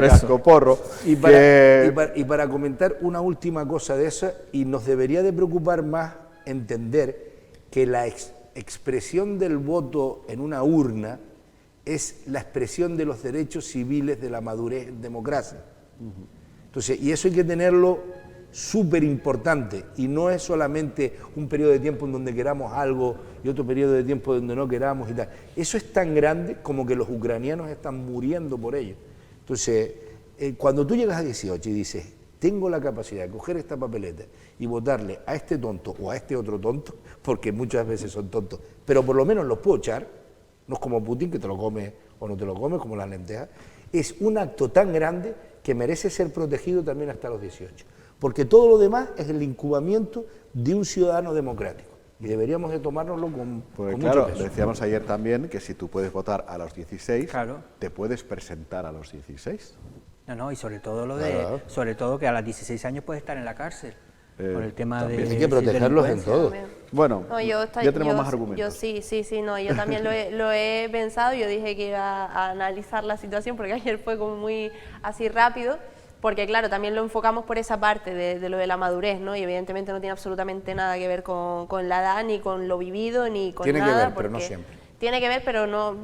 Porro. Y para comentar una última cosa de esa, y nos debería de preocupar más entender que la expresión del voto en una urna es la expresión de los derechos civiles de la madurez en democracia. Entonces, y eso hay que tenerlo súper importante, y no es solamente un periodo de tiempo en donde queramos algo y otro periodo de tiempo donde no queramos y tal. Eso es tan grande como que los ucranianos están muriendo por ello. Entonces, cuando tú llegas a 18 y dices, tengo la capacidad de coger esta papeleta y votarle a este tonto o a este otro tonto, porque muchas veces son tontos, pero por lo menos los puedo echar, no es como Putin que te lo come o no te lo come, como las lentejas, es un acto tan grande que merece ser protegido también hasta los 18. Porque todo lo demás es el incubamiento de un ciudadano democrático. Y deberíamos de tomárnoslo con mucho peso. Decíamos ayer también que si tú puedes votar a los 16, claro, te puedes presentar a los 16. No, y sobre todo sobre todo que a los 16 años puedes estar en la cárcel. Por el tema de... Hay que protegerlos en todo. Bueno, no, ya tenemos más argumentos. Yo yo también lo he pensado. Yo dije que iba a analizar la situación porque ayer fue como muy así rápido, porque claro, también lo enfocamos por esa parte de lo de la madurez, ¿no? Y evidentemente no tiene absolutamente nada que ver con la edad, ni con lo vivido, ni con nada. Tiene que ver, pero no siempre. Tiene que ver, pero no,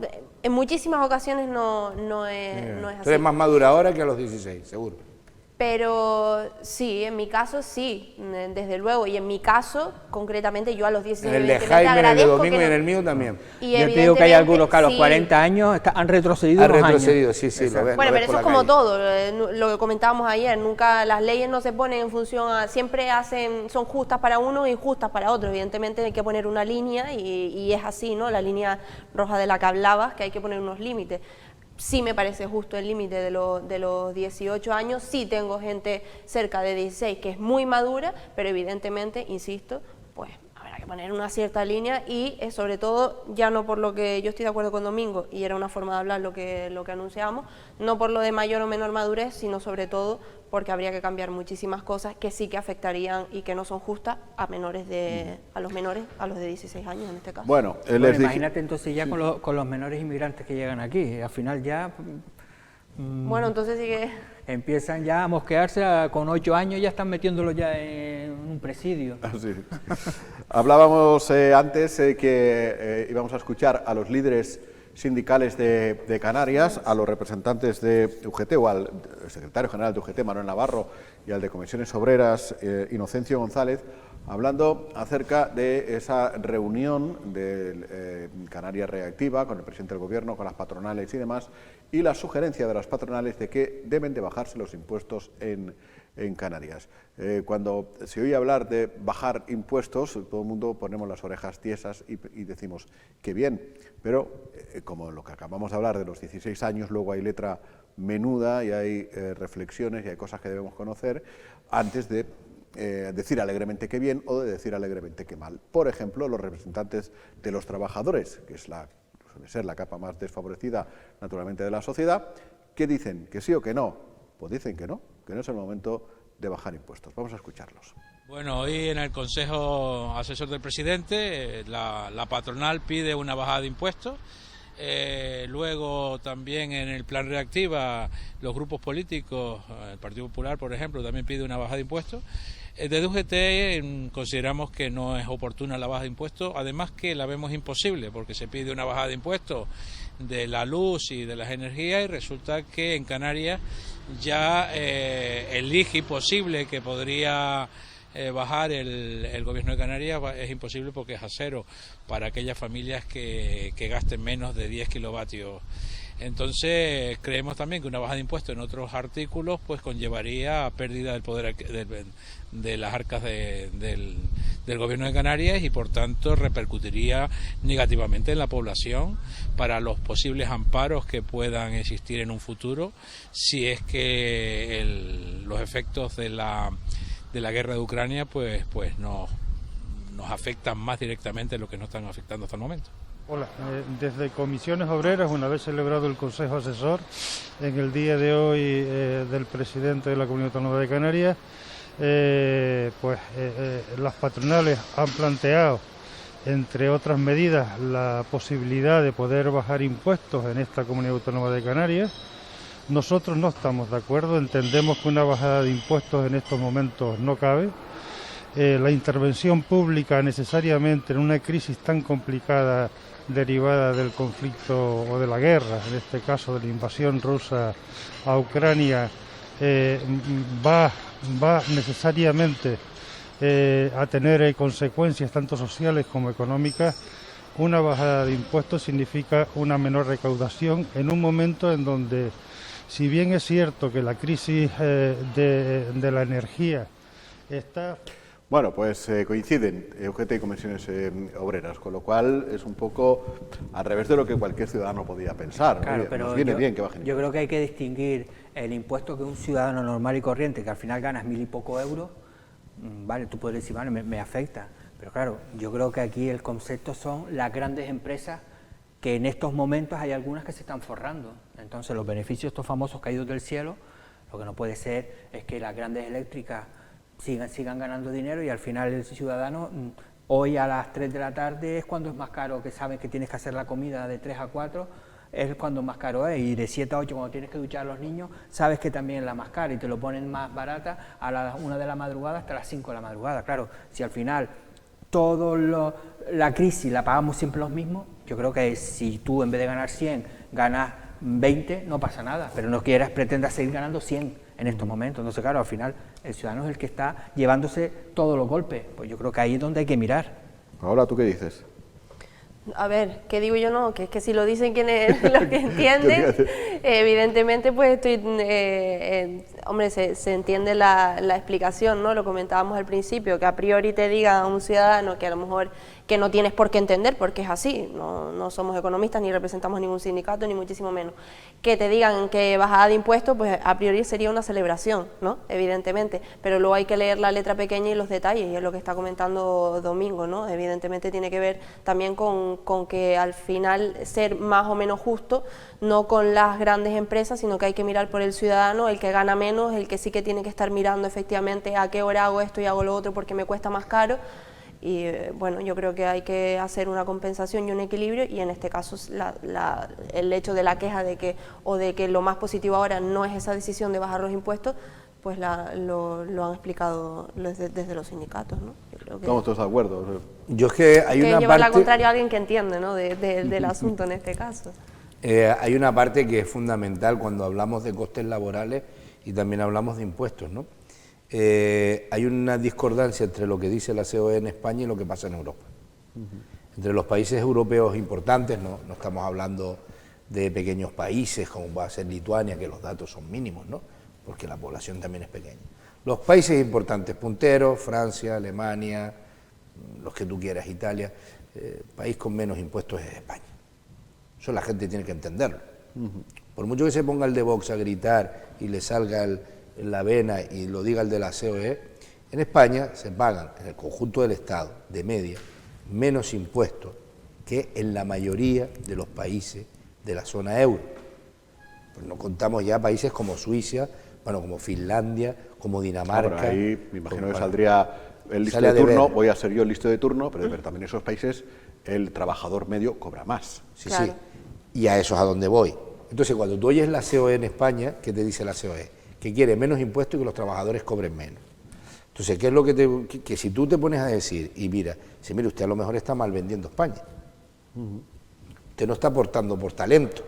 en muchísimas ocasiones no es así. Tú eres más madura ahora que a los 16, seguro. Pero sí, en mi caso sí, desde luego, y en mi caso, concretamente, yo a los 16 en el de Jaime, en el de Domingo y en el mío también. Y yo te digo que hay algunos que a los 40 años han retrocedido unos años. Sí, lo ves, bueno, pero eso es como todo, lo que comentábamos ayer, nunca las leyes no se ponen en función siempre son justas para uno y justas para otro. Evidentemente hay que poner una línea y es así, ¿no? La línea roja de la que hablabas, que hay que poner unos límites. Sí me parece justo el límite de los 18 años, sí tengo gente cerca de 16 que es muy madura, pero evidentemente, insisto, pues habrá que poner una cierta línea y sobre todo, ya no por lo que yo estoy de acuerdo con Domingo, y era una forma de hablar lo que anunciábamos, no por lo de mayor o menor madurez, sino sobre todo porque habría que cambiar muchísimas cosas que sí que afectarían y que no son justas a los menores, a los de 16 años en este caso. Bueno, imagínate entonces ya con los menores inmigrantes que llegan aquí, al final ya... bueno, entonces sí que... Empiezan ya a mosquearse, con 8 años ya están metiéndolos ya en un presidio. Sí. Hablábamos antes que íbamos a escuchar a los líderes sindicales de Canarias, a los representantes de UGT o al secretario general de UGT, Manuel Navarro, y al de Comisiones Obreras, Inocencio González, hablando acerca de esa reunión de Canarias Reactiva con el presidente del Gobierno, con las patronales y demás, y la sugerencia de las patronales de que deben de bajarse los impuestos en Canarias. Cuando se oye hablar de bajar impuestos, todo el mundo ponemos las orejas tiesas y decimos que bien, pero como lo que acabamos de hablar de los 16 años, luego hay letra menuda y hay reflexiones y hay cosas que debemos conocer antes de decir alegremente que bien o de decir alegremente que mal. Por ejemplo, los representantes de los trabajadores, que suele ser la capa más desfavorecida naturalmente de la sociedad, ¿qué dicen? ¿Que sí o que no? Pues dicen que no es el momento de bajar impuestos. Vamos a escucharlos. Bueno, hoy en el Consejo Asesor del Presidente la patronal pide una bajada de impuestos. Luego también en el Plan Reactiva los grupos políticos, el Partido Popular por ejemplo, también pide una bajada de impuestos. Desde UGT consideramos que no es oportuna la baja de impuestos, además que la vemos imposible porque se pide una bajada de impuestos de la luz y de las energías y resulta que en Canarias ya el IGI posible que podría bajar el Gobierno de Canarias es imposible porque es a cero para aquellas familias que gasten menos de 10 kilovatios. Entonces creemos también que una baja de impuestos en otros artículos pues conllevaría pérdida del poder de las arcas del Gobierno de Canarias y por tanto repercutiría negativamente en la población para los posibles amparos que puedan existir en un futuro si es que los efectos de la guerra de Ucrania pues nos afectan más directamente de lo que nos están afectando hasta el momento. Hola, desde Comisiones Obreras, una vez celebrado el Consejo Asesor, en el día de hoy del presidente de la Comunidad Autónoma de Canarias, las patronales han planteado, entre otras medidas, la posibilidad de poder bajar impuestos en esta Comunidad Autónoma de Canarias. Nosotros no estamos de acuerdo, entendemos que una bajada de impuestos en estos momentos no cabe. la intervención pública necesariamente en una crisis tan complicada derivada del conflicto o de la guerra, en este caso de la invasión rusa a Ucrania, va necesariamente a tener consecuencias tanto sociales como económicas. Una bajada de impuestos significa una menor recaudación en un momento en donde, si bien es cierto que la crisis de la energía está... Bueno, pues coinciden UGT y Comisiones Obreras, con lo cual es un poco al revés de lo que cualquier ciudadano podía pensar. Claro, Oye, pero nos viene bien que bajen. Yo creo que hay que distinguir el impuesto que un ciudadano normal y corriente, que al final ganas 1.000 y poco euros, vale, tú puedes decir, vale, me afecta, pero claro, yo creo que aquí el concepto son las grandes empresas, que en estos momentos hay algunas que se están forrando. Entonces los beneficios estos famosos caídos del cielo, lo que no puede ser es que las grandes eléctricas sigan ganando dinero y al final el ciudadano, hoy a las 3 de la tarde es cuando es más caro, que sabes que tienes que hacer la comida de 3 a 4, es cuando más caro es, y de 7 a 8 cuando tienes que duchar a los niños, sabes que también es la más cara y te lo ponen más barata a las 1 de la madrugada hasta las 5 de la madrugada. Claro, si al final la crisis la pagamos siempre los mismos, yo creo que si tú en vez de ganar 100 ganas 20, no pasa nada, pero no pretendas seguir ganando 100 en estos momentos. Entonces, claro, al final el ciudadano es el que está llevándose todos los golpes. Pues yo creo que ahí es donde hay que mirar. Ahora, ¿tú qué dices? A ver, ¿qué digo yo? No, que es que si lo dicen quienes los que entienden, evidentemente pues hombre, se entiende la explicación, ¿no? Lo comentábamos al principio, que a priori te diga a un ciudadano que a lo mejor que no tienes por qué entender, porque es así, no somos economistas ni representamos ningún sindicato, ni muchísimo menos, que te digan que bajada de impuestos, pues a priori sería una celebración, ¿no? Evidentemente, pero luego hay que leer la letra pequeña y los detalles, y es lo que está comentando Domingo, ¿no? Evidentemente tiene que ver también con que al final ser más o menos justo, no con las grandes empresas, sino que hay que mirar por el ciudadano, el que gana menos, el que sí que tiene que estar mirando efectivamente a qué hora hago esto y hago lo otro porque me cuesta más caro. Y bueno, yo creo que hay que hacer una compensación y un equilibrio, y en este caso el hecho de la queja de que lo más positivo ahora no es esa decisión de bajar los impuestos, pues lo han explicado desde los sindicatos, ¿no? Yo creo que estamos todos de acuerdo. Yo es que hay una llevar parte... la contraria a alguien que entiende, ¿no? del asunto en este caso. Hay una parte que es fundamental cuando hablamos de costes laborales y también hablamos de impuestos, ¿no? Hay una discordancia entre lo que dice la COE en España y lo que pasa en Europa. Entre los países europeos importantes, no estamos hablando de pequeños países como va a ser Lituania, que los datos son mínimos, ¿no? Porque la población también es pequeña. Los países importantes, punteros, Francia, Alemania, los que tú quieras, Italia, país con menos impuestos es España. Eso la gente tiene que entenderlo. Por mucho que se ponga el de Vox a gritar y le salga la vena y lo diga el de la COE, en España se pagan en el conjunto del Estado, de media, menos impuestos que en la mayoría de los países de la zona euro. Pues no contamos ya países como Suiza, bueno, como Finlandia, como Dinamarca. Ahora, ahí me imagino que saldría el listo de turno, voy a ser yo el listo de turno, pero también en esos países el trabajador medio cobra más. Sí, claro. Sí, y a eso es a donde voy. Entonces, cuando tú oyes la COE en España, ¿qué te dice la COE? Que quiere menos impuestos y que los trabajadores cobren menos. Entonces, ¿qué es lo que si tú te pones a decir, y mire, usted a lo mejor está mal vendiendo España, usted no está aportando por talento,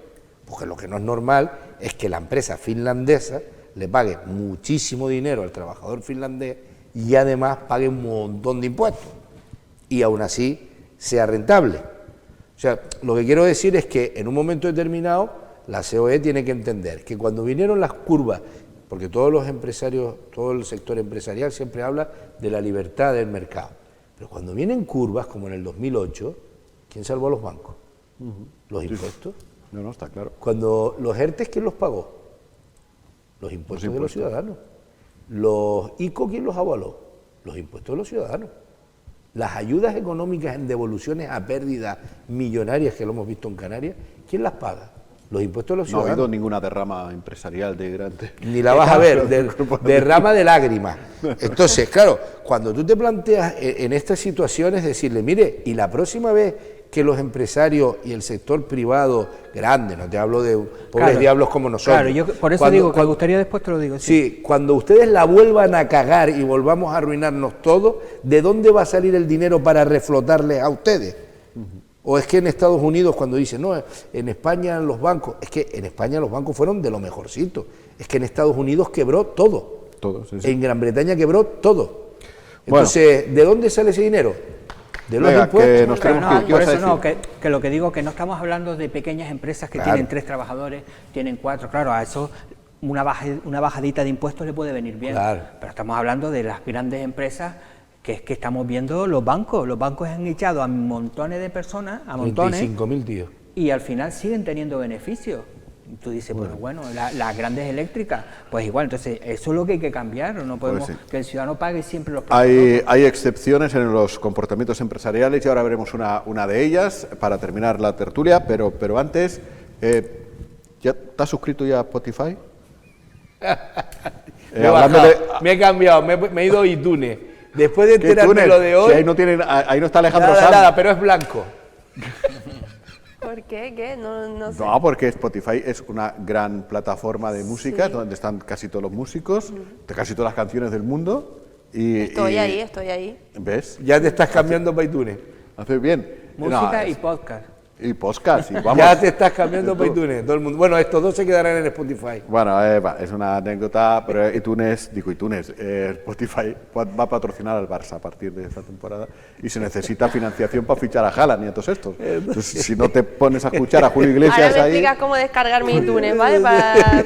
porque lo que no es normal es que la empresa finlandesa le pague muchísimo dinero al trabajador finlandés y además pague un montón de impuestos, y aún así sea rentable. O sea, lo que quiero decir es que en un momento determinado la COE tiene que entender que cuando vinieron las curvas, porque todos los empresarios, todo el sector empresarial siempre habla de la libertad del mercado, pero cuando vienen curvas como en el 2008, ¿quién salvó a los bancos? ¿Los impuestos? No, está claro. Cuando los ERTES, ¿quién los pagó? Los impuestos de los ciudadanos. Los ICO, ¿quién los avaló? Los impuestos de los ciudadanos. Las ayudas económicas en devoluciones a pérdidas millonarias que lo hemos visto en Canarias, ¿quién las paga? Los impuestos de los ciudadanos. No ha habido ninguna derrama empresarial de grande. Ni la vas a ver, derrama de lágrimas. Entonces, claro, cuando tú te planteas en estas situaciones, decirle, mire, y la próxima vez que los empresarios y el sector privado grande, no te hablo de pobres diablos como nosotros. Claro, yo por eso digo que me gustaría después te lo digo. Sí, cuando ustedes la vuelvan a cagar y volvamos a arruinarnos todo, ¿de dónde va a salir el dinero para reflotarles a ustedes? O es que en Estados Unidos cuando dicen, no, en España los bancos, es que en España los bancos fueron de lo mejorcito, es que en Estados Unidos quebró todo, sí. En Gran Bretaña quebró todo. Entonces, ¿de dónde sale ese dinero? De los impuestos. Que nos tenemos por eso no, que lo que digo que no estamos hablando de pequeñas empresas que tienen 3 trabajadores, tienen 4, claro, a eso una bajadita de impuestos le puede venir bien, pero estamos hablando de las grandes empresas que es que estamos viendo los bancos han echado a montones de personas, a montones, 25.000 tíos, y al final siguen teniendo beneficios. Tú dices, bueno, las grandes eléctricas, pues igual, entonces eso es lo que hay que cambiar, no podemos que el ciudadano pague siempre los precios. Hay excepciones en los comportamientos empresariales y ahora veremos una de ellas para terminar la tertulia, pero antes, ¿ya te has suscrito ya a Spotify? Me he cambiado, me he ido a iTunes. Después de enterarme lo de hoy... Si ahí no está Alejandro Sanz. Nada, pero es blanco. ¿Por qué? ¿Qué? No sé. No, porque Spotify es una gran plataforma de música donde están casi todos los músicos, de casi todas las canciones del mundo. Estoy ahí. ¿Ves? Ya te estás cambiando para iTunes. Haces bien. Música y podcast. Y podcast, y vamos. Ya te estás cambiando para iTunes, todo el mundo. Bueno, estos 2 se quedarán en Spotify. Bueno, es una anécdota, pero Spotify va a patrocinar al Barça a partir de esta temporada y se necesita financiación para fichar a Haaland y a todos estos. Entonces, si no te pones a escuchar a Julio Iglesias ahora me ahí... explicas cómo descargar mi iTunes, ¿vale?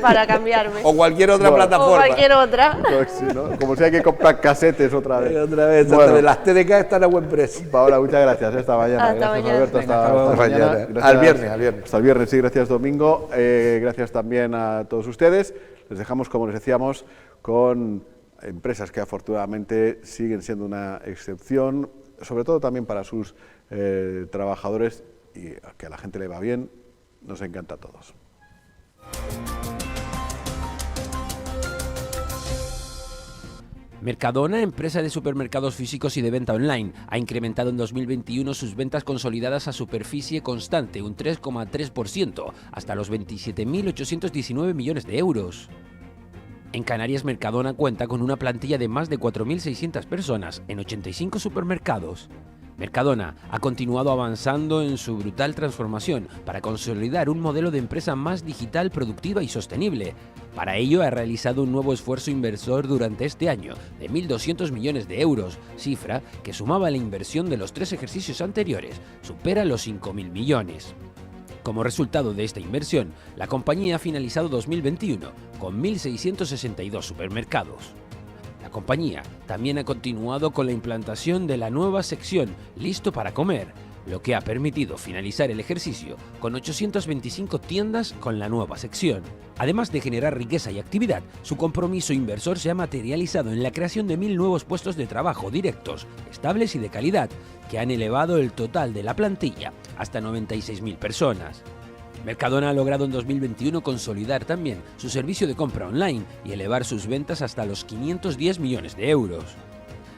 Para cambiarme. O cualquier otra plataforma. O cualquier otra. Sí, ¿no? Como si hay que comprar casetes otra vez. Bueno, las TDK están a buen precio. Paola, muchas gracias. Hasta mañana. Hasta gracias, mañana. Alberto. Hasta mañana. Gracias. Al viernes. Hasta el viernes, sí, gracias Domingo. Gracias también a todos ustedes. Les dejamos, como les decíamos, con empresas que afortunadamente siguen siendo una excepción, sobre todo también para sus trabajadores, y que a la gente le va bien, nos encanta a todos. Mercadona, empresa de supermercados físicos y de venta online, ha incrementado en 2021 sus ventas consolidadas a superficie constante, un 3,3%, hasta los 27.819 millones de euros. En Canarias, Mercadona cuenta con una plantilla de más de 4.600 personas en 85 supermercados. Mercadona ha continuado avanzando en su brutal transformación para consolidar un modelo de empresa más digital, productiva y sostenible. Para ello ha realizado un nuevo esfuerzo inversor durante este año de 1.200 millones de euros, cifra que sumaba a la inversión de los 3 ejercicios anteriores, supera los 5.000 millones. Como resultado de esta inversión, la compañía ha finalizado 2021 con 1.662 supermercados. La compañía también ha continuado con la implantación de la nueva sección Listo para comer, lo que ha permitido finalizar el ejercicio con 825 tiendas con la nueva sección. Además de generar riqueza y actividad, su compromiso inversor se ha materializado en la creación de 1.000 nuevos puestos de trabajo directos, estables y de calidad, que han elevado el total de la plantilla hasta 96.000 personas. Mercadona ha logrado en 2021 consolidar también su servicio de compra online y elevar sus ventas hasta los 510 millones de euros.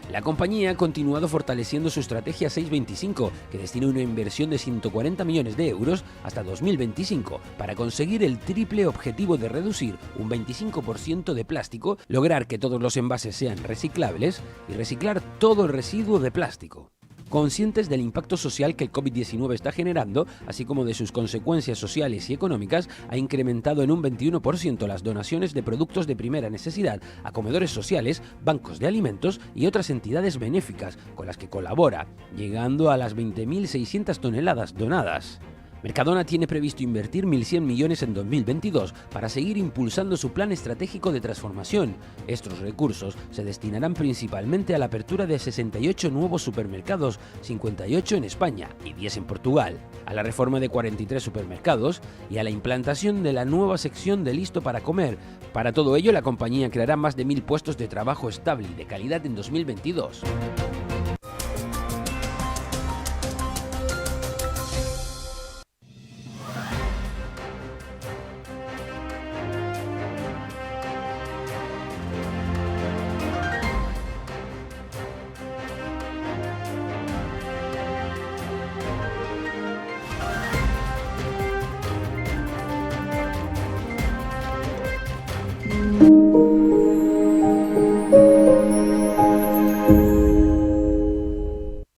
La compañía ha continuado fortaleciendo su estrategia 625, que destina una inversión de 140 millones de euros hasta 2025 para conseguir el triple objetivo de reducir un 25% de plástico, lograr que todos los envases sean reciclables y reciclar todo el residuo de plástico. Conscientes del impacto social que el COVID-19 está generando, así como de sus consecuencias sociales y económicas, ha incrementado en un 21% las donaciones de productos de primera necesidad a comedores sociales, bancos de alimentos y otras entidades benéficas con las que colabora, llegando a las 20.600 toneladas donadas. Mercadona tiene previsto invertir 1.100 millones en 2022 para seguir impulsando su plan estratégico de transformación. Estos recursos se destinarán principalmente a la apertura de 68 nuevos supermercados, 58 en España y 10 en Portugal, a la reforma de 43 supermercados y a la implantación de la nueva sección de Listo para comer. Para todo ello, la compañía creará más de 1.000 puestos de trabajo estable y de calidad en 2022.